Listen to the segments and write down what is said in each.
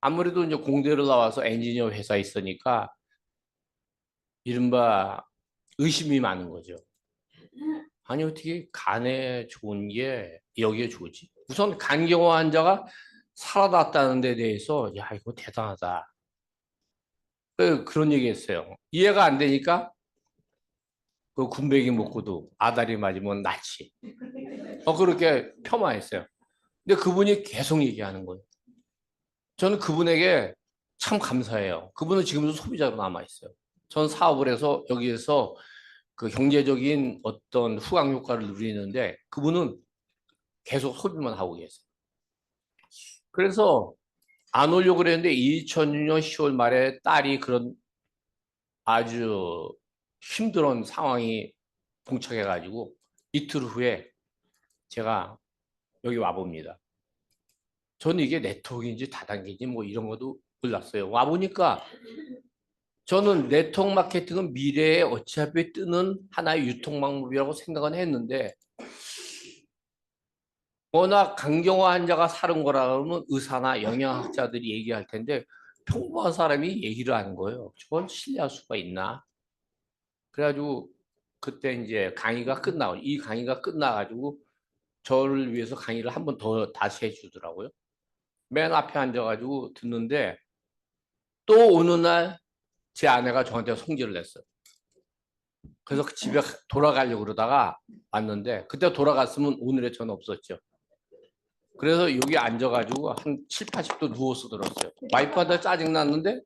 아무래도 이제 공대를 나와서 엔지니어 회사에 있으니까 이른바 의심이 많은 거죠. 아니, 어떻게 간에 좋은 게 여기에 좋지? 우선 간경화 환자가 살아났다는 데 대해서, 야, 이거 대단하다. 그런 얘기 했어요. 이해가 안 되니까 그 군뱅이 먹고도 아다리 맞으면 낫지. 그렇게 폄하했어요. 근데 그분이 계속 얘기하는 거예요. 저는 그분에게 참 감사해요. 그분은 지금도 소비자로 남아있어요. 전 사업을 해서 여기에서 그 경제적인 어떤 후광 효과를 누리는데 그분은 계속 소비만 하고 계세요. 그래서 안 오려고 그랬는데 2006년 10월 말에 딸이 그런 아주 힘든 상황이 봉착해가지고 이틀 후에 제가 여기 와봅니다. 저는 이게 네트워크인지 다단계인지 뭐 이런 것도 몰랐어요. 와보니까 저는 네트워크 마케팅은 미래에 어차피 뜨는 하나의 유통 방법이라고 생각은 했는데 워낙 강경화 환자가 사는 거라 면 의사나 영양학자들이 얘기할 텐데 평범한 사람이 얘기를 하는 거예요. 저건 신뢰할 수가 있나? 그래가지고 그때 이제 강의가 끝나고 이 강의가 끝나가지고 저를 위해서 강의를 한 번 더 다시 해주더라고요. 맨 앞에 앉아가지고 듣는데 또 어느 날 제 아내가 저한테 성질을 냈어요. 그래서 집에 돌아가려고 그러다가 왔는데 그때 돌아갔으면 오늘의 저는 없었죠. 그래서 여기 앉아가지고 한 7, 80도 누워서 들었어요. 와이프한테 짜증났는데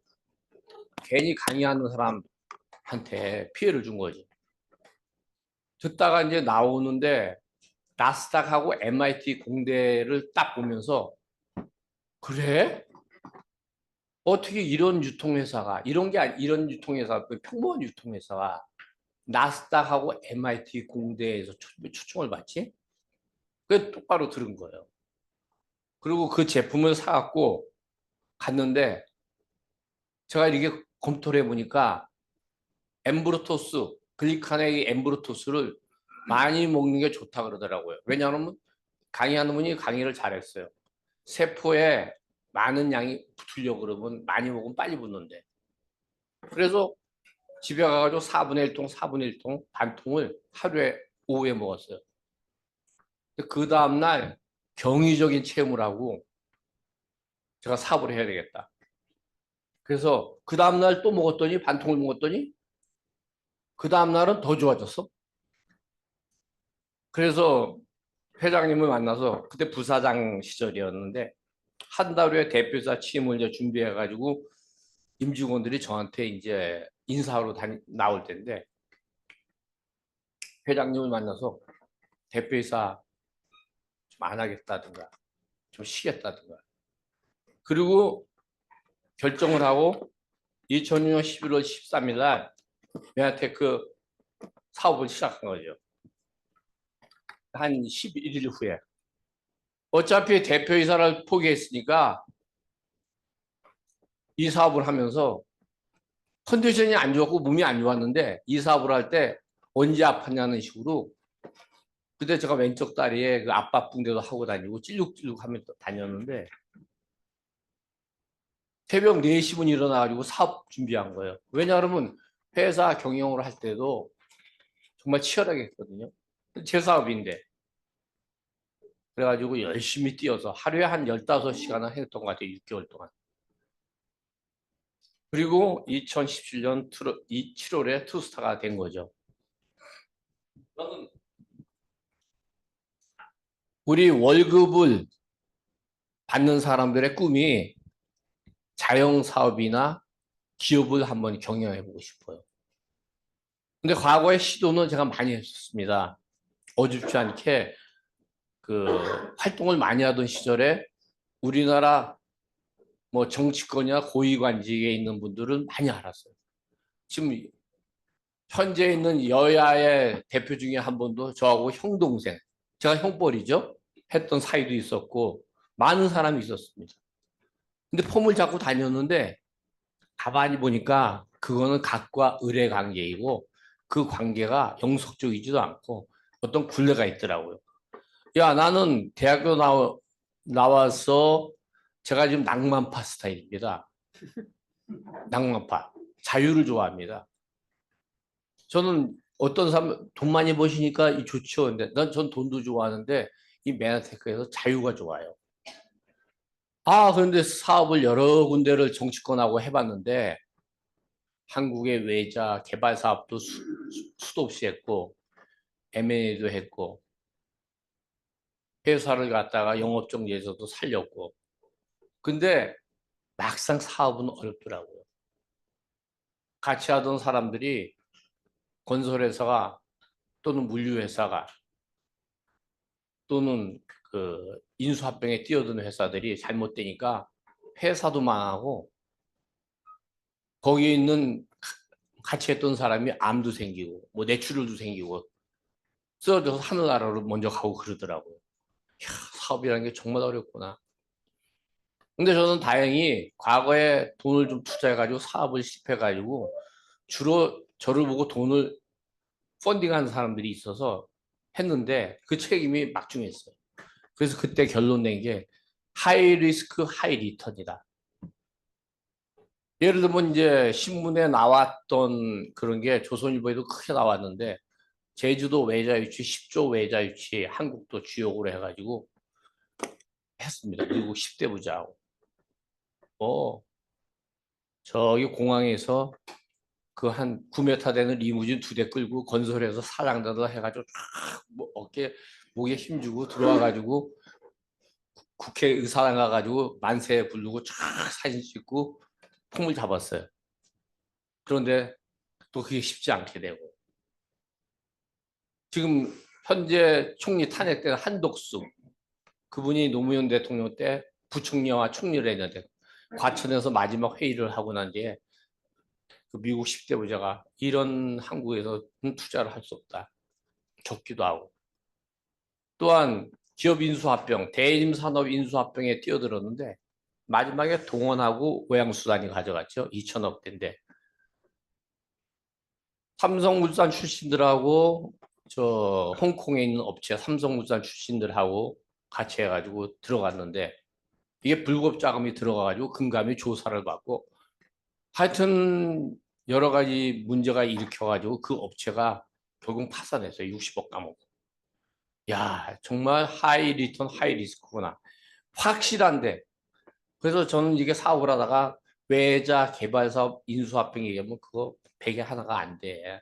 괜히 강의하는 사람한테 피해를 준 거지. 듣다가 이제 나오는데 나스닥하고 MIT 공대를 딱 보면서 그래? 어떻게 이런 유통회사가 이런 게 이런 유통회사 평범한 유통회사가 나스닥하고 MIT 공대에서 초청을 받지? 그게 똑바로 들은 거예요. 그리고 그 제품을 사갖고 갔는데 제가 이렇게 검토를 해보니까 엠브로토스, 글리카네이 엠브로토스를 많이 먹는 게 좋다 그러더라고요. 왜냐하면 강의하는 분이 강의를 잘했어요. 세포에 많은 양이 붙으려고 그러면 많이 먹으면 빨리 붙는데. 그래서 집에 가가지고 4분의 1통, 4분의 1통, 반 통을 하루에 오후에 먹었어요. 그 다음날 경이적인 체험을 하고 제가 사업을 해야 되겠다. 그래서 그 다음날 또 먹었더니 반 통을 먹었더니 그 다음날은 더 좋아졌어. 그래서 회장님을 만나서 그때 부사장 시절이었는데 한 달 후에 대표자 취임을 이제 준비해가지고 임직원들이 저한테 이제 인사하러 나올 텐데 회장님을 만나서 대표이사 좀 안 하겠다든가 좀 쉬겠다든가 그리고 결정을 하고 2006년 11월 13일 날 메아테크 사업을 시작한 거죠. 한 11일 후에 어차피 대표이사를 포기했으니까 이 사업을 하면서 컨디션이 안 좋았고 몸이 안 좋았는데 이 사업을 할 때 언제 아팠냐는 식으로 그때 제가 왼쪽 다리에 그 압박 붕대도 하고 다니고 찔룩찔룩 하면 다녔는데 새벽 4시분 일어나가지고 사업 준비한 거예요. 왜냐하면 회사 경영을 할 때도 정말 치열하게 했거든요. 제 사업인데. 그래가지고 열심히 뛰어서 하루에 한 15시간을 했던 것 같아요. 6개월 동안. 그리고 2017년 7월에 투스타가 된 거죠. 저는 우리 월급을 받는 사람들의 꿈이 자영사업이나 기업을 한번 경영해보고 싶어요. 근데 과거에 시도는 제가 많이 했었습니다. 어줍지 않게 그 활동을 많이 하던 시절에 우리나라 뭐 정치권이나 고위관직에 있는 분들은 많이 알았어요. 지금 현재 있는 여야의 대표 중에 한 분도 저하고 형 동생, 제가 형벌이죠. 했던 사이도 있었고 많은 사람이 있었습니다. 근데 폼을 잡고 다녔는데 가만히 보니까 그거는 각과 의뢰 관계이고 그 관계가 영속적이지도 않고 어떤 굴레가 있더라고요. 야, 나는 대학교 나와서 제가 지금 낭만파 스타일입니다. 낭만파. 자유를 좋아합니다. 저는 어떤 사람 돈 많이 버시니까 좋죠. 근데 전 돈도 좋아하는데 이 매너테크에서 자유가 좋아요. 그런데 사업을 여러 군데를 정치권하고 해봤는데 한국의 외자 개발 사업도 수도 없이 했고 M&A도 했고 회사를 갖다가 영업정지에서도 살렸고 근데 막상 사업은 어렵더라고요. 같이 하던 사람들이 건설회사가 또는 물류회사가 또는 그 인수합병에 뛰어드는 회사들이 잘못되니까 회사도 망하고 거기에 있는 같이 했던 사람이 암도 생기고 뭐 뇌출혈도 생기고 쓰러져서 하늘나라로 먼저 가고 그러더라고요. 이야, 사업이라는 게 정말 어렵구나. 근데 저는 다행히 과거에 돈을 좀 투자해가지고 사업을 실패해가지고 주로 저를 보고 돈을 펀딩하는 사람들이 있어서 했는데 그 책임이 막중했어요. 그래서 그때 결론 낸 게 하이 리스크 하이 리턴이다. 예를 들면 이제 신문에 나왔던 그런 게 조선일보에도 크게 나왔는데 제주도 외자 유치 10조 외자 유치 한국도 주역으로 해가지고 했습니다. 그리고 10대 부자하고 저기 공항에서 그 한 9m 되는 리무진 2대 끌고 건설해서 사장들다 해가지고 뭐 어깨 목에 힘주고 들어와가지고 국회 의사당 가가지고 만세 부르고 쫙 사진 찍고 폼을 잡았어요. 그런데 또 그게 쉽지 않게 되고 지금 현재 총리 탄핵된 한덕수 그분이 노무현 대통령 때 부총리와 총리를 했는데 과천에서 마지막 회의를 하고 난 뒤에 그 미국 10대 부자가 이런 한국에서 투자를 할 수 없다. 적기도 하고 또한 기업 인수합병, 대림 산업 인수합병에 뛰어들었는데 마지막에 동원하고 오양수단이 가져갔죠. 2천억 대인데 삼성물산 출신들하고 저 홍콩에 있는 업체 삼성물산 출신들하고 같이 해가지고 들어갔는데 이게 불법 자금이 들어가가지고 금감이 조사를 받고 하여튼 여러 가지 문제가 일으켜가지고 그 업체가 결국 파산했어요. 60억 까먹고. 야, 정말 하이 리턴 하이 리스크구나. 확실한데. 그래서 저는 이게 사업을 하다가 외자 개발 사업 인수합병 얘기하면 그거 100에 하나가 안 돼.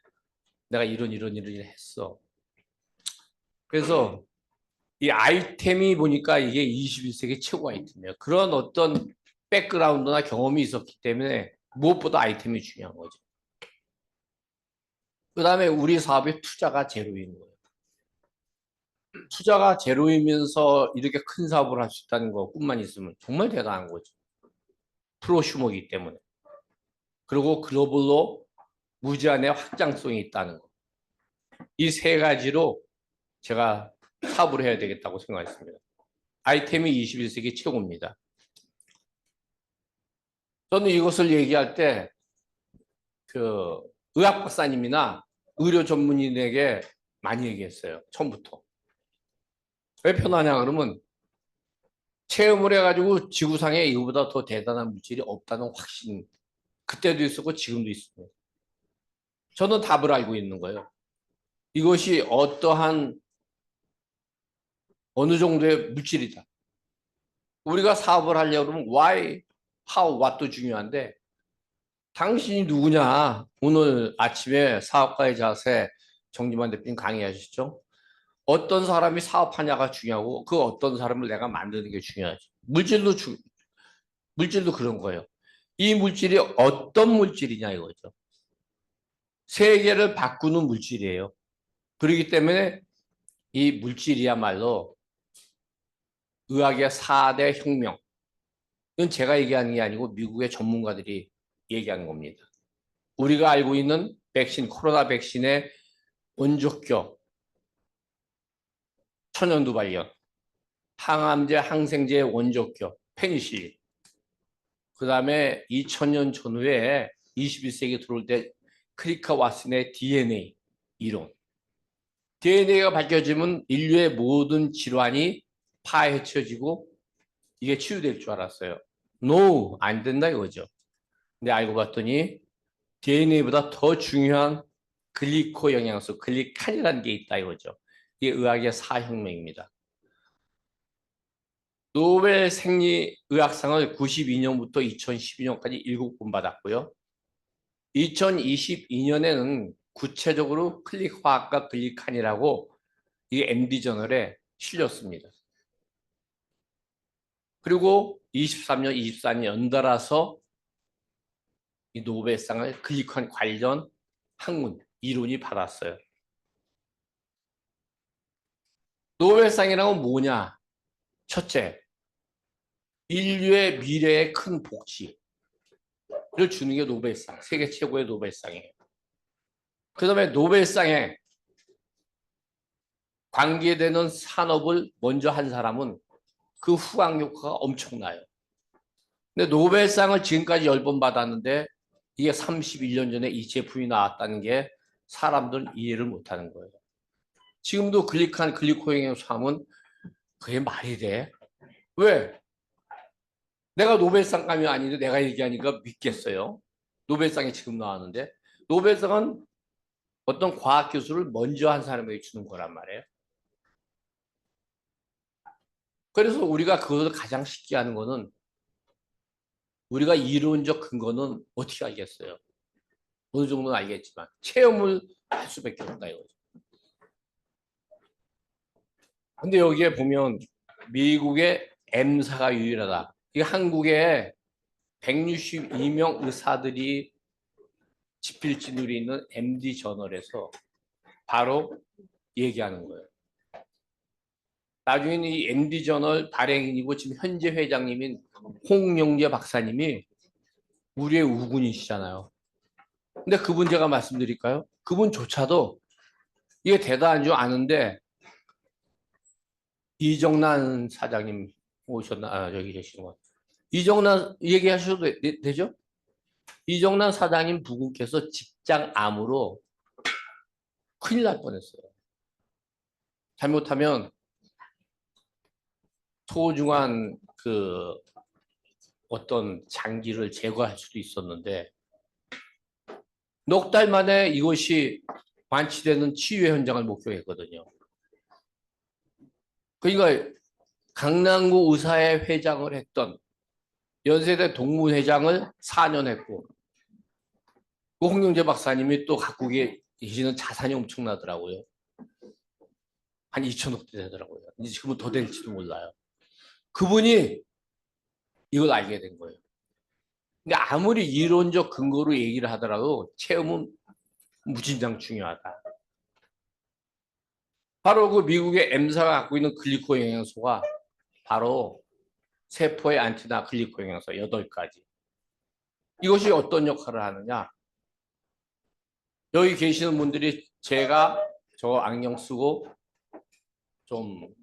내가 이런 일 했어. 그래서 이 아이템이 보니까 이게 21세기 최고 아이템이에요. 그런 어떤 백그라운드나 경험이 있었기 때문에 무엇보다 아이템이 중요한 거죠. 그 다음에 우리 사업의 투자가 제로인 거예요. 투자가 제로이면서 이렇게 큰 사업을 할 수 있다는 거 꿈만 있으면 정말 대단한 거죠. 프로슈머이기 때문에. 그리고 글로벌로 무제한의 확장성이 있다는 거. 이 세 가지로 제가 사업을 해야 되겠다고 생각했습니다. 아이템이 21세기 최고입니다. 저는 이것을 얘기할 때 그 의학 박사님이나 의료 전문인에게 많이 얘기했어요. 처음부터. 왜 편하냐 그러면 체험을 해가지고 지구상에 이거보다 더 대단한 물질이 없다는 확신 그때도 있었고 지금도 있습니다. 저는 답을 알고 있는 거예요. 이것이 어떠한 어느 정도의 물질이다. 우리가 사업을 하려고 그러면 why, how, what도 중요한데 당신이 누구냐? 오늘 아침에 사업가의 자세 정지만 대표님 강의하셨죠? 어떤 사람이 사업하냐가 중요하고 그 어떤 사람을 내가 만드는 게 중요하지. 물질도 그런 거예요. 이 물질이 어떤 물질이냐 이거죠. 세계를 바꾸는 물질이에요. 그렇기 때문에 이 물질이야말로 의학의 4대 혁명. 이건 제가 얘기하는 게 아니고 미국의 전문가들이 얘기하는 겁니다. 우리가 알고 있는 백신, 코로나 백신의 원조격, 천연두 발견, 항암제, 항생제의 원조격, 페니실린. 그 다음에 2000년 전후에 21세기 들어올 때 크리카 왓슨의 DNA 이론. DNA가 밝혀지면 인류의 모든 질환이 파헤쳐지고 이게 치유될 줄 알았어요. No, 안 된다 이거죠. 근데 알고 봤더니 DNA보다 더 중요한 글리코 영양소, 글리칸이라는 게 있다 이거죠. 이게 의학의 사혁명입니다. 노벨 생리의학상을 92년부터 2012년까지 7번 받았고요. 2022년에는 구체적으로 클릭화학과 글리칸이라고 이 MD 저널에 실렸습니다. 그리고 23년, 24년 연달아서 이 노벨상을 글리칸 관련 학문, 이론이 받았어요. 노벨상이란 뭐냐? 첫째, 인류의 미래에 큰 복지를 주는 게 노벨상, 세계 최고의 노벨상이에요. 그 다음에 노벨상에 관계되는 산업을 먼저 한 사람은 그 후광 효과가 엄청나요. 근데 노벨상을 지금까지 10번 받았는데 이게 31년 전에 이 제품이 나왔다는 게 사람들은 이해를 못하는 거예요. 지금도 글리칸 글리코행성 하면 그게 말이 돼? 왜? 내가 노벨상감이 아닌데 내가 얘기하니까 믿겠어요? 노벨상이 지금 나왔는데 노벨상은 어떤 과학 기술을 먼저 한 사람에게 주는 거란 말이에요. 그래서 우리가 그것을 가장 쉽게 하는 거는 우리가 이론적 근거는 어떻게 알겠어요? 어느 정도는 알겠지만 체험을 할 수밖에 없다 이거죠. 근데 여기에 보면 미국의 M사가 유일하다. 이 한국에 162명 의사들이 집필지 누리 있는 MD 저널에서 바로 얘기하는 거예요. 나중에는 이 MD 저널 발행인이고 지금 현재 회장님인 홍영재 박사님이 우리의 우군이시잖아요. 근데 그분 제가 말씀드릴까요? 그분조차도 이게 대단한 줄 아는데 이정란 사장님 오셨나? 아, 여기 계시는 거. 이정란 얘기하셔도 되죠? 이정란 사장님 부부께서 직장암으로 큰일 날 뻔했어요. 잘못하면 소중한 그 어떤 장기를 제거할 수도 있었는데 넉 달 만에 이것이 완치되는 치유 현장을 목격했거든요. 그러니까 강남구 의사회 회장을 했던 연세대 동문회장을 4년 했고 그 홍영재 박사님이 또 갖고 계시는 자산이 엄청나더라고요. 한 2천억 대 되더라고요. 이제 지금은 더 될지도 몰라요. 그분이 이걸 알게 된 거예요. 근데 아무리 이론적 근거로 얘기를 하더라도 체험은 무진장 중요하다. 바로 그 미국의 M사가 갖고 있는 글리코 영양소가 바로 세포의 안티나 글리코 영양소 8가지. 이것이 어떤 역할을 하느냐? 여기 계시는 분들이 제가 저 안경 쓰고 좀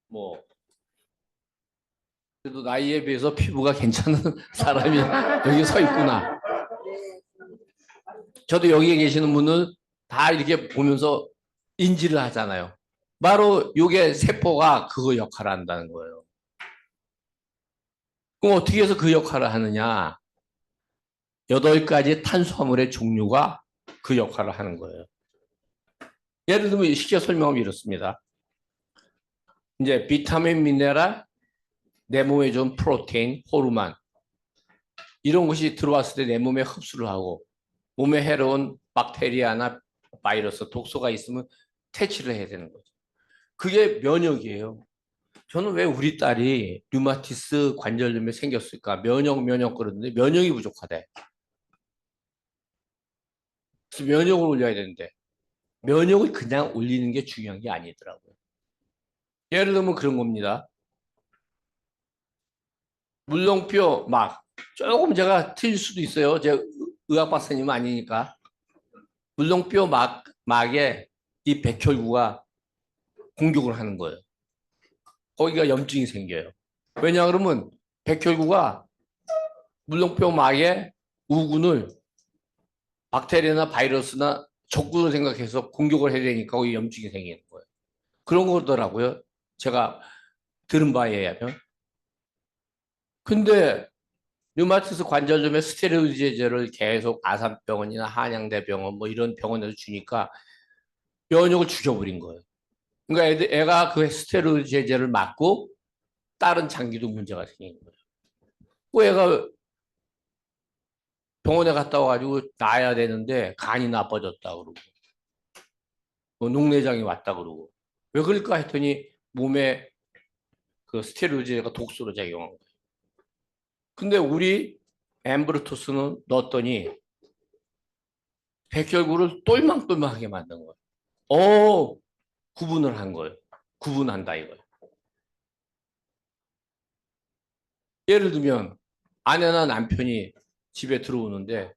뭐 그래도 나이에 비해서 피부가 괜찮은 사람이 여기 서 있구나. 저도 여기에 계시는 분을 다 이렇게 보면서 인지를 하잖아요. 바로 이게 세포가 그거 역할을 한다는 거예요. 그럼 어떻게 해서 그 역할을 하느냐? 8가지 탄수화물의 종류가 그 역할을 하는 거예요. 예를 들면 쉽게 설명하면 이렇습니다. 이제 비타민, 미네랄, 내 몸에 좋은 프로테인, 호르몬 이런 것이 들어왔을 때 내 몸에 흡수를 하고 몸에 해로운 박테리아나 바이러스, 독소가 있으면 퇴치를 해야 되는 거죠. 그게 면역이에요. 저는 왜 우리 딸이 류마티스 관절염이 생겼을까? 면역 그러는데 면역이 부족하대. 그래서 면역을 올려야 되는데 면역을 그냥 올리는 게 중요한 게 아니더라고요. 예를 들면 그런 겁니다. 물렁뼈 막 조금 제가 틀릴 수도 있어요. 제가 의학 박사님은 아니니까. 물렁뼈 막에 이 백혈구가 공격을 하는 거예요. 거기가 염증이 생겨요. 왜냐 그러면 백혈구가 물렁뼈 막에 우군을 박테리아나 바이러스나 적군을 생각해서 공격을 해야 되니까 거기 염증이 생기는 거예요. 그런 거더라고요. 제가 들은 바에 의하면. 근데 류마티스 관절염에 스테로이드 제제를 계속 아산병원이나 한양대병원 뭐 이런 병원에서 주니까 면역을 죽여버린 거예요. 그러니까 애가 그 스테로이드 제제를 맞고 다른 장기도 문제가 생긴 거예요. 그 애가 병원에 갔다 와가지고 나야 되는데 간이 나빠졌다 그러고 뭐 녹내장이 왔다 그러고 왜 그럴까 했더니 몸에 그 스테로이드가 독소로 작용한 거예요. 근데 우리 엠브루토스는 넣었더니 백혈구를 똘망똘망하게 만든 거예요. 구분을 한 거예요. 구분한다 이거예요. 예를 들면 아내나 남편이 집에 들어오는데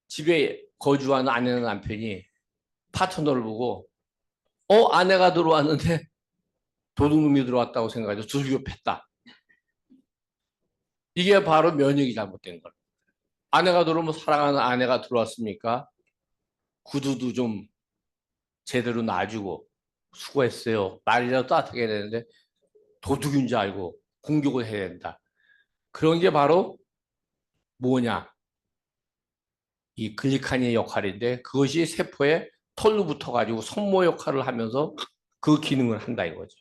집에 거주하는 아내나 남편이 파트너를 보고 아내가 들어왔는데 도둑놈이 들어왔다고 생각해서 두들겨 팼다. 이게 바로 면역이 잘못된 거예요. 아내가 들어오면 사랑하는 아내가 들어왔으니까 구두도 좀 제대로 놔주고 수고했어요. 말이라도 따뜻하게 해야 되는데 도둑인 줄 알고 공격을 해야 된다. 그런 게 바로 뭐냐? 이 글리카닌의 역할인데 그것이 세포에 털로 붙어가지고 손모 역할을 하면서 그 기능을 한다 이거죠.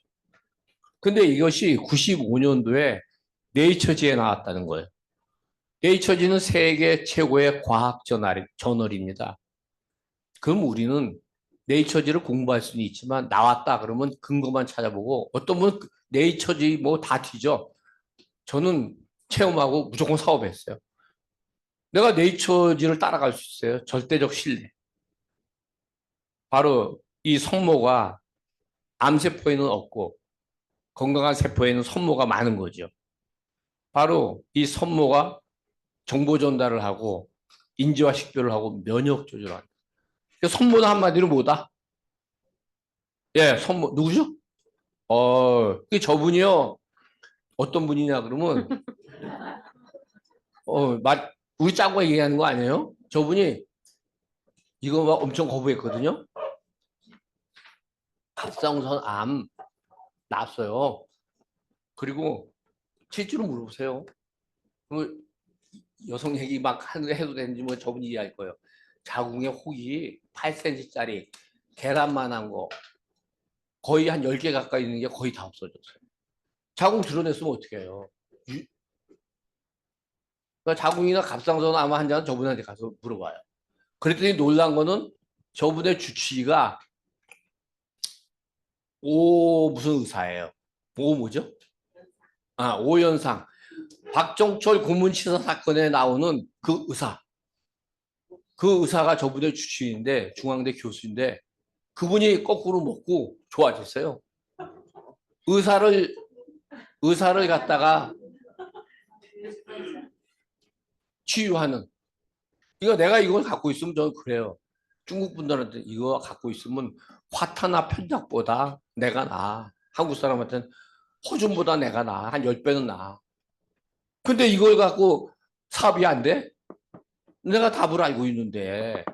근데 이것이 95년도에 네이처지에 나왔다는 거예요. 네이처지는 세계 최고의 과학 저널입니다. 그럼 우리는 네이처지를 공부할 수는 있지만 나왔다 그러면 근거만 찾아보고 어떤 분은 네이처지 뭐 다 뒤져. 저는 체험하고 무조건 사업했어요. 내가 네이처지를 따라갈 수 있어요. 절대적 신뢰. 바로 이 손모가 암세포에는 없고 건강한 세포에는 손모가 많은 거죠. 바로 이 손모가 정보 전달을 하고 인지와 식별을 하고 면역 조절을 한다. 손모는 한마디로 뭐다? 예, 손모 누구죠? 저분이요. 어떤 분이냐 그러면 우리 짜고 얘기하는 거 아니에요? 저분이 이거 막 엄청 거부했거든요. 갑상선 암 났어요. 그리고 실제로 물어보세요. 여성 얘기 막 해도 되는지 뭐 저분이 이해할 거예요. 자궁의 혹이 8cm짜리 계란만한 거 거의 한 10개 가까이 있는 게 거의 다 없어졌어요. 자궁 드러냈으면 어떻게 해요? 그러니까 자궁이나 갑상선 암 환자는 저분한테 가서 물어봐요. 그랬더니 놀란 거는 저분의 주치의가 무슨 의사예요? 뭐죠? 오연상. 박정철 고문치사 사건에 나오는 그 의사. 그 의사가 저분의 주치의인데 중앙대 교수인데 그분이 거꾸로 먹고 좋아졌어요. 의사를 갖다가 치유하는. 이거 내가 이걸 갖고 있으면 저는 그래요. 중국 분들한테 이거 갖고 있으면 화타나 편작보다 내가 나아. 한국 사람한테는 호준보다 내가 나아. 한 10배는 나아. 근데 이걸 갖고 사업이 안 돼? 내가 답을 알고 있는데.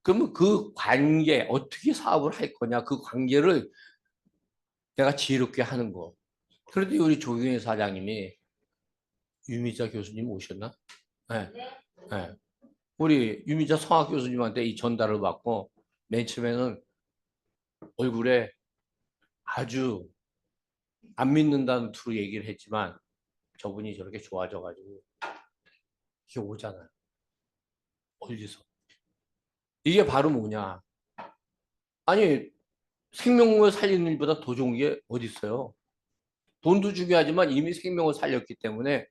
그러면 그 관계, 어떻게 사업을 할 거냐, 그 관계를 내가 지혜롭게 하는 거. 그런데 우리 조경희 사장님이 유미자 교수님 오셨나? 네. 네. 우리 유미자 성악 교수님한테 이 전달을 받고 맨 처음에는 얼굴에 아주 안 믿는다는 투로 얘기를 했지만 저분이 저렇게 좋아져가지고 이게 오잖아요. 어디서. 이게 바로 뭐냐. 아니 생명을 살리는 일보다 더 좋은 게 어디 있어요. 돈도 중요하지만 이미 생명을 살렸기 때문에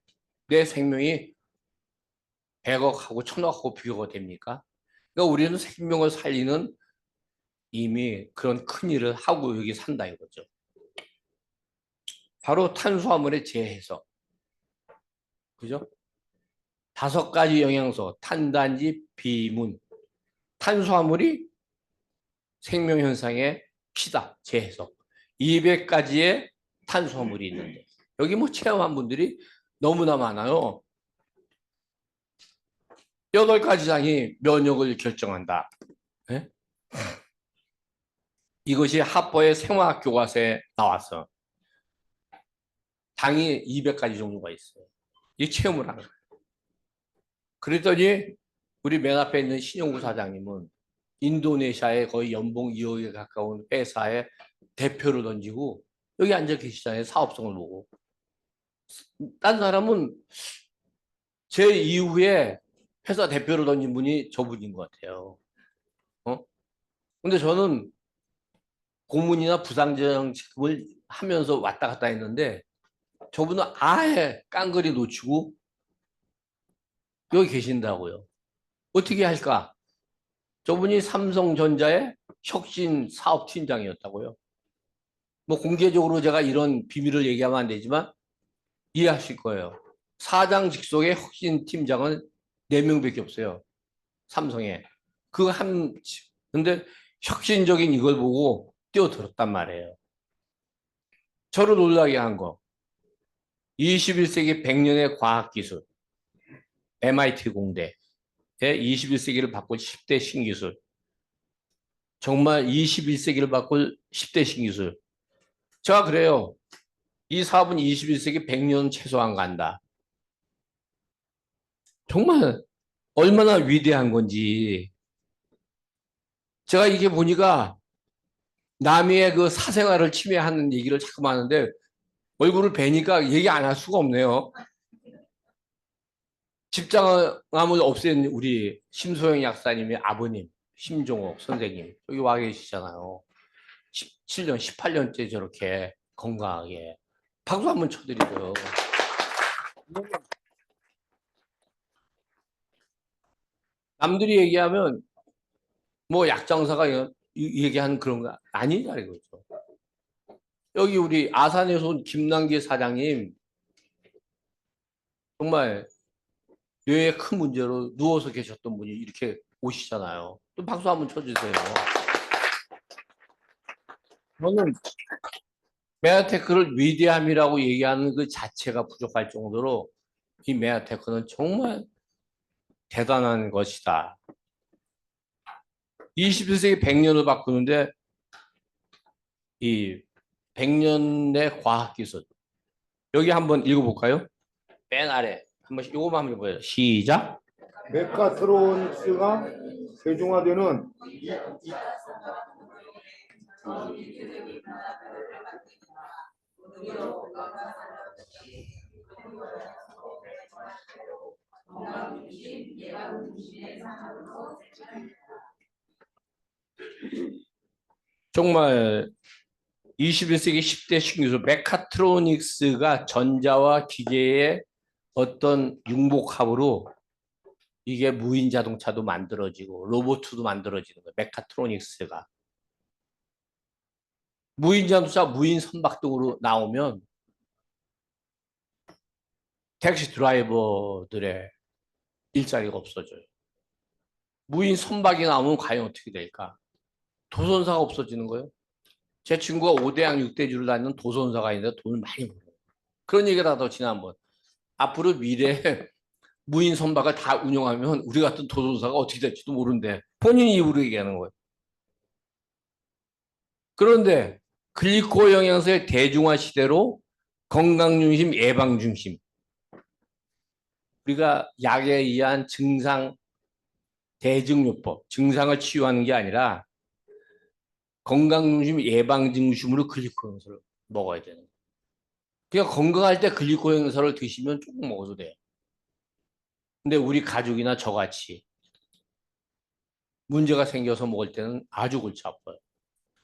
내 생명이 100억하고 1000억하고 비교가 됩니까? 그러니까 우리는 생명을 살리는 이미 그런 큰 일을 하고 여기 산다 이거죠. 바로 탄수화물의 재해석. 그죠? 5가지 영양소, 탄단지, 비문. 탄수화물이 생명현상의 피다, 재해석. 200가지의 탄수화물이 있는데 여기 뭐 체험한 분들이 너무나 많아요. 8가지 장이 면역을 결정한다. 네? 이것이 합보의 생화학 교과서에 나왔어. 당이 200가지 종류가 있어요. 이 체험을 한 거예요. 그랬더니 우리 맨 앞에 있는 신용구 사장님은 인도네시아의 거의 연봉 2억에 가까운 회사의 대표를 던지고 여기 앉아 계시잖아요. 사업성을 보고. 딴 사람은 제 이후에 회사 대표를 던진 분이 저분인 것 같아요. 어? 근데 저는 고문이나 부상정책을 하면서 왔다 갔다 했는데 저분은 아예 깡그리 놓치고 여기 계신다고요. 어떻게 할까? 저분이 삼성전자의 혁신 사업팀장이었다고요. 뭐 공개적으로 제가 이런 비밀을 얘기하면 안 되지만 이해하실 거예요. 사장 직속의 혁신팀장은 4명밖에 없어요. 삼성에. 근데 혁신적인 이걸 보고 뛰어들었단 말이에요. 저를 놀라게 한 거. 21세기 100년의 과학기술. MIT 공대의 21세기를 바꿀 10대 신기술. 정말 21세기를 바꿀 10대 신기술. 제가 그래요. 이 사업은 21세기 100년 최소한 간다. 정말 얼마나 위대한 건지. 제가 이게 보니까 남의 그 사생활을 침해하는 얘기를 자꾸 하는데 얼굴을 뵈니까 얘기 안 할 수가 없네요. 집장암을 없앤 우리 심소영 약사님의 아버님, 심종옥 선생님, 여기 와 계시잖아요. 17년, 18년째 저렇게 건강하게. 박수 한번 쳐드리고요. 남들이 얘기하면 뭐 약장사가 얘기하는 그런 거 아니냐 이거죠. 여기 우리 아산에서 온 김남기 사장님 정말 뇌에 큰 문제로 누워서 계셨던 분이 이렇게 오시잖아요. 또 박수 한번 쳐주세요. 저는 메아테크를 위대함이라고 얘기하는 그 자체가 부족할 정도로 이 메아테크는 정말 대단한 것이다. 21세기 100년을 바꾸는데 이 100년의 과학기술 여기 한번 읽어볼까요? 맨 아래 한번 이거만 한번 해봐요. 시작. 메카트로닉스가 대중화되는 정말 21세기 10대 신기술 메카트로닉스가 전자와 기계의 어떤 융복합으로 이게 무인 자동차도 만들어지고 로봇도 만들어지는 거예요. 메카트로닉스가. 무인 자동차, 무인 선박 등으로 나오면 택시 드라이버들의 일자리가 없어져요. 무인 선박이 나오면 과연 어떻게 될까? 도선사가 없어지는 거예요. 제 친구가 5대양 6대주를 다니는 도선사가 있는데 돈을 많이 벌어요. 그런 얘기를 하다 지난번. 앞으로 미래에 무인 선박을 다 운영하면 우리 같은 도선사가 어떻게 될지도 모른대. 본인이 입으로 얘기하는 거예요. 그런데 글리코 영양소의 대중화 시대로 건강 중심, 예방 중심. 우리가 약에 의한 증상 대증요법, 증상을 치유하는 게 아니라 건강 중심, 예방 중심으로 글리코 영양소를 먹어야 되는 거예요. 그러니까 건강할 때 글리코 영양소를 드시면 조금 먹어도 돼요. 근데 우리 가족이나 저같이 문제가 생겨서 먹을 때는 아주 골치 아파요.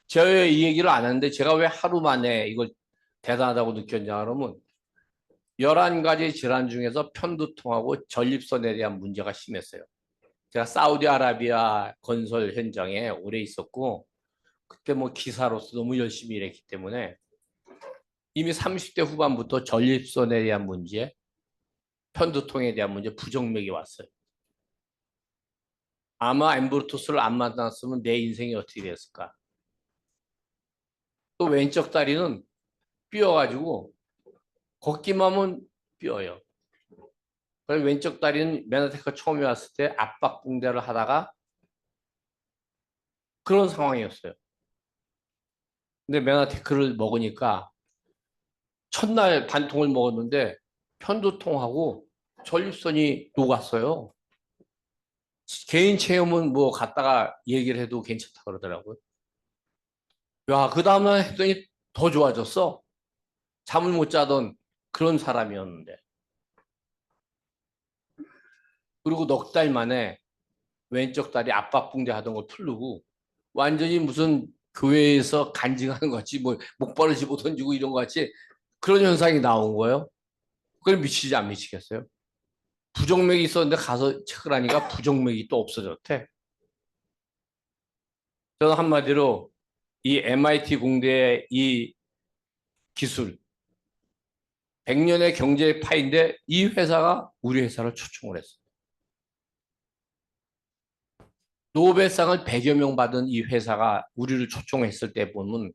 제가 왜 이 얘기를 안 하는데 제가 왜 하루 만에 이걸 대단하다고 느꼈냐 그러면 11가지 질환 중에서 편두통하고 전립선에 대한 문제가 심했어요. 제가 사우디아라비아 건설 현장에 오래 있었고 그때 뭐 기사로서 너무 열심히 일했기 때문에 이미 30대 후반부터 전립선에 대한 문제, 편두통에 대한 문제, 부정맥이 왔어요. 아마 엠브루토스를 안 만났으면 내 인생이 어떻게 됐을까? 또 왼쪽 다리는 삐어가지고 걷기만 하면 삐어요. 그래서 왼쪽 다리는 메나테크 처음에 왔을 때 압박 붕대를 하다가 그런 상황이었어요. 근데 메나테크를 먹으니까 첫날 반통을 먹었는데 편두통하고 전립선이 녹았어요. 개인 체험은 뭐 갔다가 얘기를 해도 괜찮다 그러더라고요. 야, 그 다음날 했더니 더 좋아졌어. 잠을 못 자던 그런 사람이었는데. 그리고 넉 달 만에 왼쪽 다리 압박붕대 하던 거 풀르고 완전히 무슨 교회에서 간증하는 것 같이 뭐 목발을 집어 던지고 이런 것 같이 그런 현상이 나온 거예요. 그걸 미치지 안 미치겠어요? 부정맥이 있었는데 가서 체크를 하니까 부정맥이 또 없어졌대. 저는 한마디로 이 MIT 공대의 이 기술 100년의 경제 파인데 이 회사가 우리 회사를 초청을 했어요. 노벨상을 100여 명 받은 이 회사가 우리를 초청했을 때 보면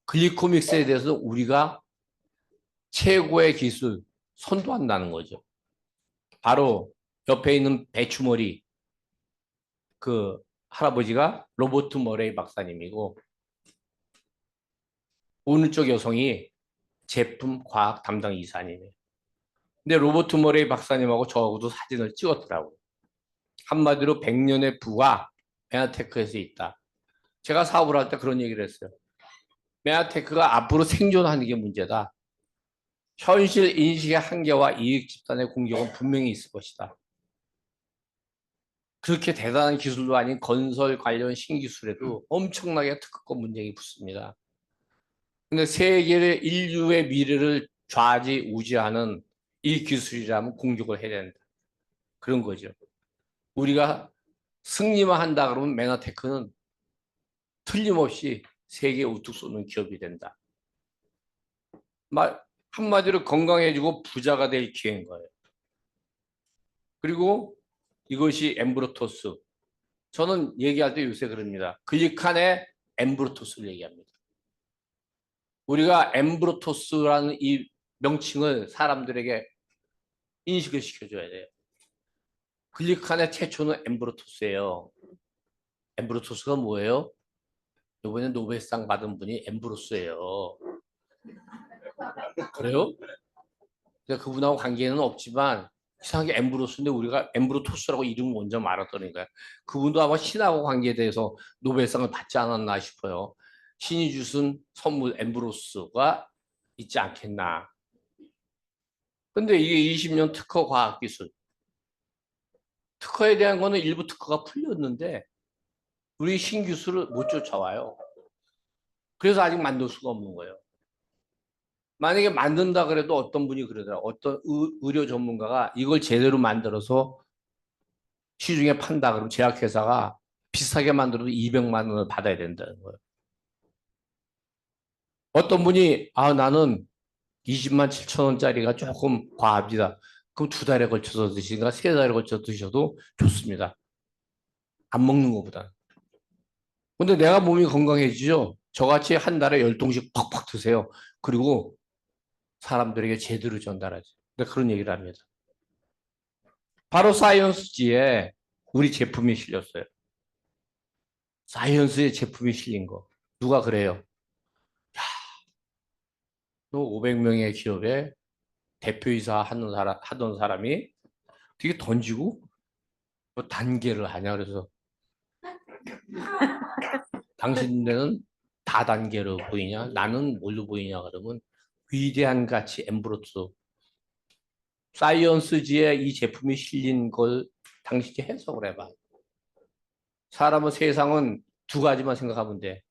글리코믹스에 대해서 우리가 최고의 기술 선도한다는 거죠. 바로 옆에 있는 배추머리 그 할아버지가 로버트 머레이 박사님이고 오른쪽 여성이 제품 과학 담당 이사님이에요. 근데 로버트 머레이 박사님하고 저하고도 사진을 찍었더라고요. 한마디로 100년의 부가 메아테크에서 있다. 제가 사업을 할 때 그런 얘기를 했어요. 메아테크가 앞으로 생존하는 게 문제다. 현실 인식의 한계와 이익 집단의 공격은 분명히 있을 것이다. 그렇게 대단한 기술도 아닌 건설 관련 신기술에도 엄청나게 특허권 문제가 붙습니다. 근데 세계의 인류의 미래를 좌지우지하는 이 기술이라면 공격을 해야 된다. 그런 거죠. 우리가 승리만 한다 그러면 메나테크는 틀림없이 세계에 우뚝 쏘는 기업이 된다. 한마디로 건강해지고 부자가 될 기회인 거예요. 그리고 이것이 엠브로토스. 저는 얘기할 때 요새 그럽니다. 글리칸의 엠브로토스를 얘기합니다. 우리가 엠브로토스라는 이 명칭을 사람들에게 인식을 시켜줘야 돼요. 글리칸의 최초는 엠브로토스예요. 엠브로토스가 뭐예요? 이번에 노벨상 받은 분이 엠브로스예요. 그래요? 그분하고 관계는 없지만 이상하게 엠브로스인데 우리가 엠브로토스라고 이름 먼저 말았더니 그분도 아마 신하고 관계에 대해서 노벨상을 받지 않았나 싶어요. 신이 주신 선물 엠브로스가 있지 않겠나. 근데 이게 20년 특허 과학기술. 특허에 대한 거는 일부 특허가 풀렸는데 우리 신기술을 못 쫓아와요. 그래서 아직 만들 수가 없는 거예요. 만약에 만든다 그래도 어떤 분이 그러더라. 어떤 의료 전문가가 이걸 제대로 만들어서 시중에 판다 그러면 제약회사가 비싸게 만들어도 200만 원을 받아야 된다는 거예요. 어떤 분이 나는 20만 7천 원짜리가 조금 과합니다. 그럼 2달에 걸쳐서 드시든가 3달에 걸쳐서 드셔도 좋습니다. 안 먹는 것보다. 근데 내가 몸이 건강해지죠. 저같이 한 달에 10통씩 팍팍 드세요. 그리고 사람들에게 제대로 전달하지. 근데 그런 얘기를 합니다. 바로 사이언스지에 우리 제품이 실렸어요. 사이언스의 제품이 실린 거. 누가 그래요? 500명의 기업에 대표이사 하던 사람이 되게 던지고 뭐 단계를 하냐 그래서 당신네는 다단계로 보이냐? 나는 뭘로 보이냐? 그러면 위대한 가치 엠브로스 사이언스지에 이 제품이 실린 걸 당신이 해석을 해봐. 사람은 세상은 두 가지만 생각하면 돼.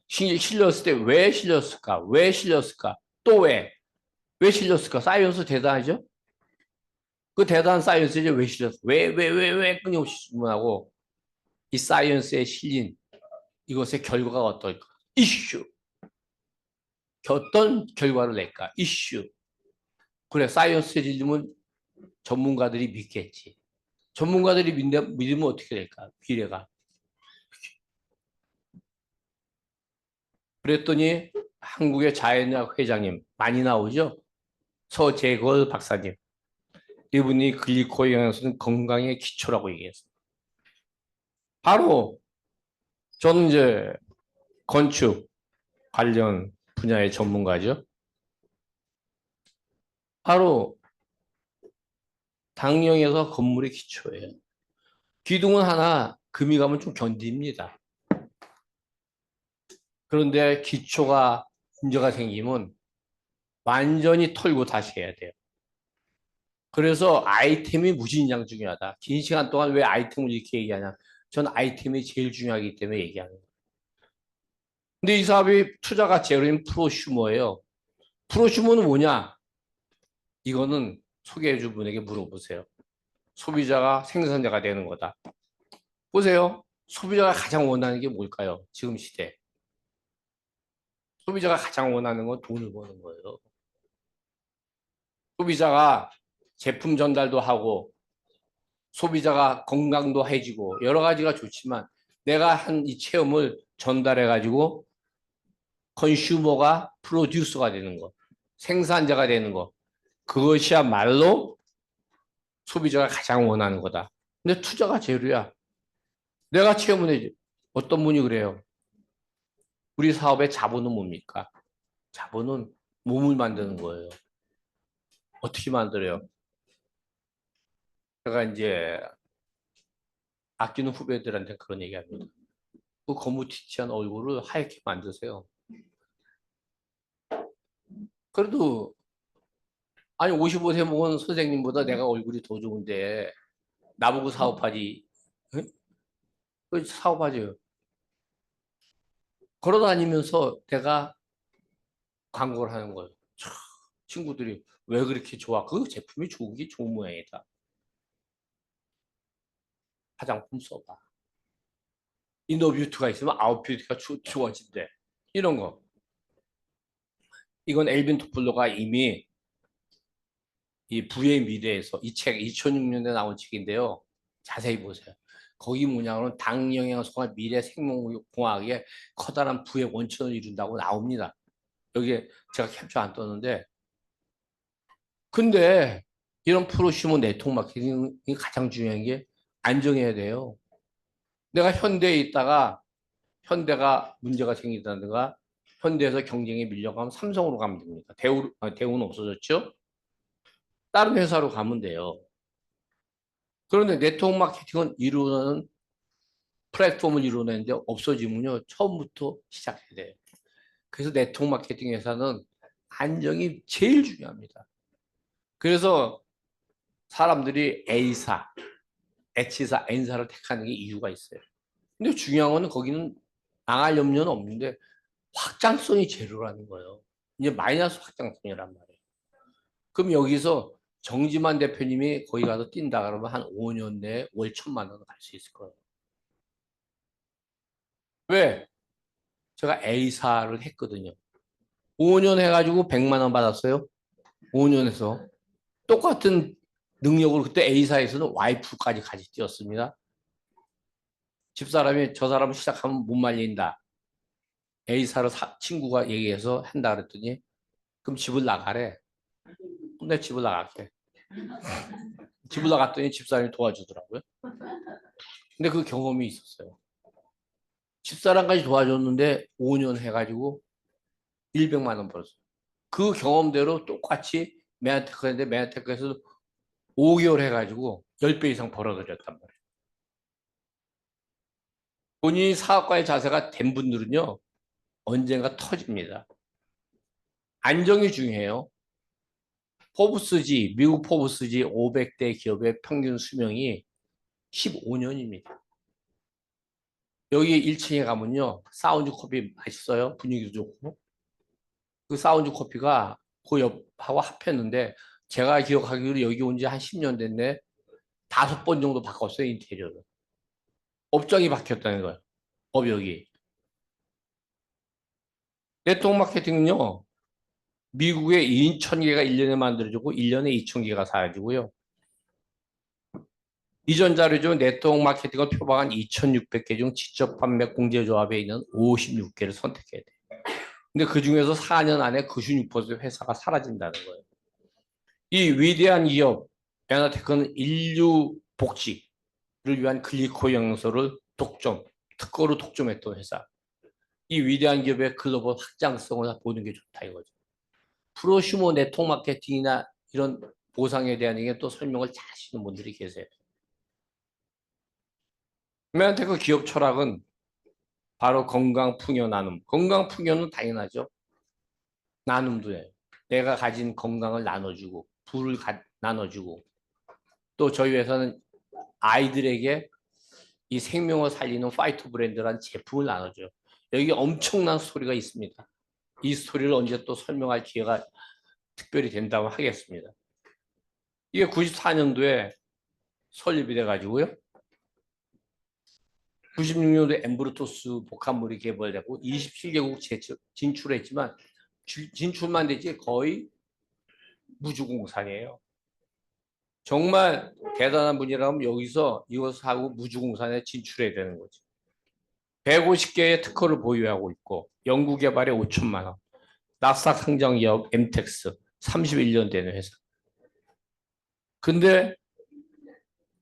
실렸을 때 왜 실렸을까? 왜 실렸을까? 또 왜? 왜 실렸을까? 사이언스 대단하죠? 그 대단한 사이언스에 왜 실렸어? 왜 끊임없이 질문하고 이 사이언스에 실린 이것의 결과가 어떨까? 이슈. 어떤 결과를 낼까? 이슈. 그래, 사이언스에 질리면 전문가들이 믿겠지. 전문가들이 믿으면 어떻게 될까? 미래가. 그랬더니 한국의 자연의학 회장님 많이 나오죠? 서재걸 박사님. 이분이 글리코 영양소는 건강의 기초라고 얘기했어요. 바로 저는 이제 건축 관련 분야의 전문가죠. 바로 당령에서 건물의 기초예요. 기둥은 하나 금이 가면 좀 견딥니다. 그런데 기초가 문제가 생기면 완전히 털고 다시 해야 돼요. 그래서 아이템이 무진장 중요하다. 긴 시간 동안 왜 아이템을 이렇게 얘기하냐. 전 아이템이 제일 중요하기 때문에 얘기하는 거예요. 근데 이 사업이 투자가 제로인 프로슈머예요. 프로슈머는 뭐냐? 이거는 소개해 준 분에게 물어보세요. 소비자가 생산자가 되는 거다. 보세요. 소비자가 가장 원하는 게 뭘까요? 지금 시대. 소비자가 가장 원하는 건 돈을 버는 거예요. 소비자가 제품 전달도 하고 소비자가 건강도 해지고 여러 가지가 좋지만 내가 한 이 체험을 전달해 가지고 컨슈머가 프로듀서가 되는 것, 생산자가 되는 것, 그것이야말로 소비자가 가장 원하는 거다. 근데 투자가 제로야. 내가 체험을 해지. 어떤 분이 그래요. 우리 사업의 자본은 뭡니까? 자본은 몸을 만드는 거예요. 어떻게 만들어요? 제가 이제 아끼는 후배들한테 그런 얘기합니다. 그 거무튀튀한 얼굴을 하얗게 만드세요. 그래도 아니 55세 먹은 선생님보다 내가 얼굴이 더 좋은데 나보고 사업하지. 응? 그 사업하죠. 걸어다니면서 내가 광고를 하는 거예요. 친구들이 왜 그렇게 좋아? 그 제품이 좋은 게 좋은 모양이다. 화장품 써봐. 이너뷰티가 있으면 아웃뷰티가 좋아진대. 이런 거. 이건 엘빈 토플러가 이미 이 부의 미래에서 이 책 2006년에 나온 책인데요. 자세히 보세요. 거기 뭐냐면 당영양소가 미래 생명공학의 커다란 부의 원천을 이룬다고 나옵니다. 여기에 제가 캡처 안 떴는데 근데 이런 프로슈머 네트워크 마케팅이 가장 중요한 게 안정해야 돼요. 내가 현대에 있다가 현대가 문제가 생기다든가 현대에서 경쟁에 밀려가면 삼성으로 가면 됩니다. 대우는 없어졌죠? 다른 회사로 가면 돼요. 그런데 네트워크 마케팅은 이루는 플랫폼을 이루는데 없어지면요. 처음부터 시작해야 돼요. 그래서 네트워크 마케팅 회사는 안정이 제일 중요합니다. 그래서 사람들이 A사, H사, N사를 택하는 게 이유가 있어요. 근데 중요한 거는 거기는 망할 염려는 없는데 확장성이 제로라는 거예요. 이제 마이너스 확장성이란 말이에요. 그럼 여기서 정지만 대표님이 거기 가서 뛴다 그러면 한 5년 내에 월 1,000만 원 갈 수 있을 거예요. 왜? 제가 A사를 했거든요. 5년 해가지고 100만 원 받았어요. 5년에서. 똑같은 능력으로 그때 A사에서는 와이프까지 같이 뛰었습니다. 집사람이 저 사람 시작하면 못 말린다. A사로 친구가 얘기해서 한다 그랬더니 그럼 집을 나가래. 그럼 내 집을 나갈게. 집을 나갔더니 집사람이 도와주더라고요. 근데 그 경험이 있었어요. 집사람까지 도와줬는데 5년 해가지고 100만 원 벌었어요. 그 경험대로 똑같이 메아테크 했는데 메아테크에서 5개월 해가지고 10배 이상 벌어들였단 말이에요. 본인이 사업가의 자세가 된 분들은요. 언젠가 터집니다. 안정이 중요해요. 미국 포브스지 500대 기업의 평균 수명이 15년입니다. 여기 1층에 가면요. 사운드 커피 맛있어요. 분위기도 좋고. 그 사운드 커피가 그 옆하고 합했는데 제가 기억하기로 여기 온 지 한 10년 됐네. 5번 정도 바꿨어요. 인테리어를. 업종이 바뀌었다는 거예요. 업역이. 네트워크 마케팅은요. 미국에 2,000개가 1년에 만들어지고 1년에 2,000개가 사라지고요. 이전 자료죠. 네트워크 마케팅을 표방한 2,600개 중 직접 판매 공제조합에 있는 56개를 선택해야 돼요. 근데 그 중에서 4년 안에 96% 회사가 사라진다는 거예요. 이 위대한 기업, 베나테크는 인류 복지를 위한 글리코 영양소를 특허로 독점했던 회사. 이 위대한 기업의 글로벌 확장성을 보는 게 좋다 이거죠. 프로슈머 네트워크 마케팅이나 이런 보상에 대한 얘기 또 설명을 잘 하시는 분들이 계세요. 우리한테 그 기업 철학은 바로 건강 풍요 나눔. 건강 풍요는 당연하죠. 나눔도 해요. 내가 가진 건강을 나눠주고 부를 나눠주고 또 저희 회사는 아이들에게 이 생명을 살리는 파이터 브랜드라는 제품을 나눠줘요. 여기 엄청난 스토리가 있습니다. 이 스토리를 언제 또 설명할 기회가 특별히 된다고 하겠습니다. 이게 94년도에 설립이 돼가지고요. 96년도에 엠브루토스 복합물이 개발되고 27개국 진출했지만 진출만 되지 거의 무주공산이에요. 정말 대단한 분이라면 여기서 이것을 하고 무주공산에 진출해야 되는 거죠. 150개의 특허를 보유하고 있고 연구 개발에 5천만 원, 나스닥 상장 기업 엠텍스 31년 되는 회사. 근데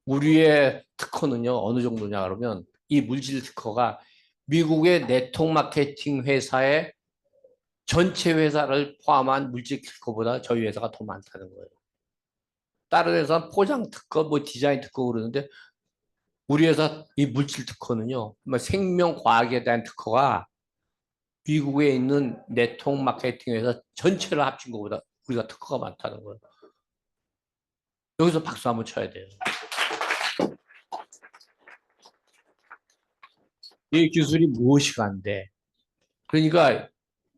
우리의 특허는요 어느 정도냐 그러면 이 물질 특허가 미국의 네트워크 마케팅 회사의 전체 회사를 포함한 물질 특허보다 저희 회사가 더 많다는 거예요. 다른 회사는 포장 특허, 뭐 디자인 특허 그러는데 우리 회사 이 물질 특허는요, 생명과학에 대한 특허가 미국에 있는 네트워크 마케팅 회사 전체를 합친 것보다 우리가 특허가 많다는 거예요. 여기서 박수 한번 쳐야 돼요. 이 기술이 무엇이 간데? 그러니까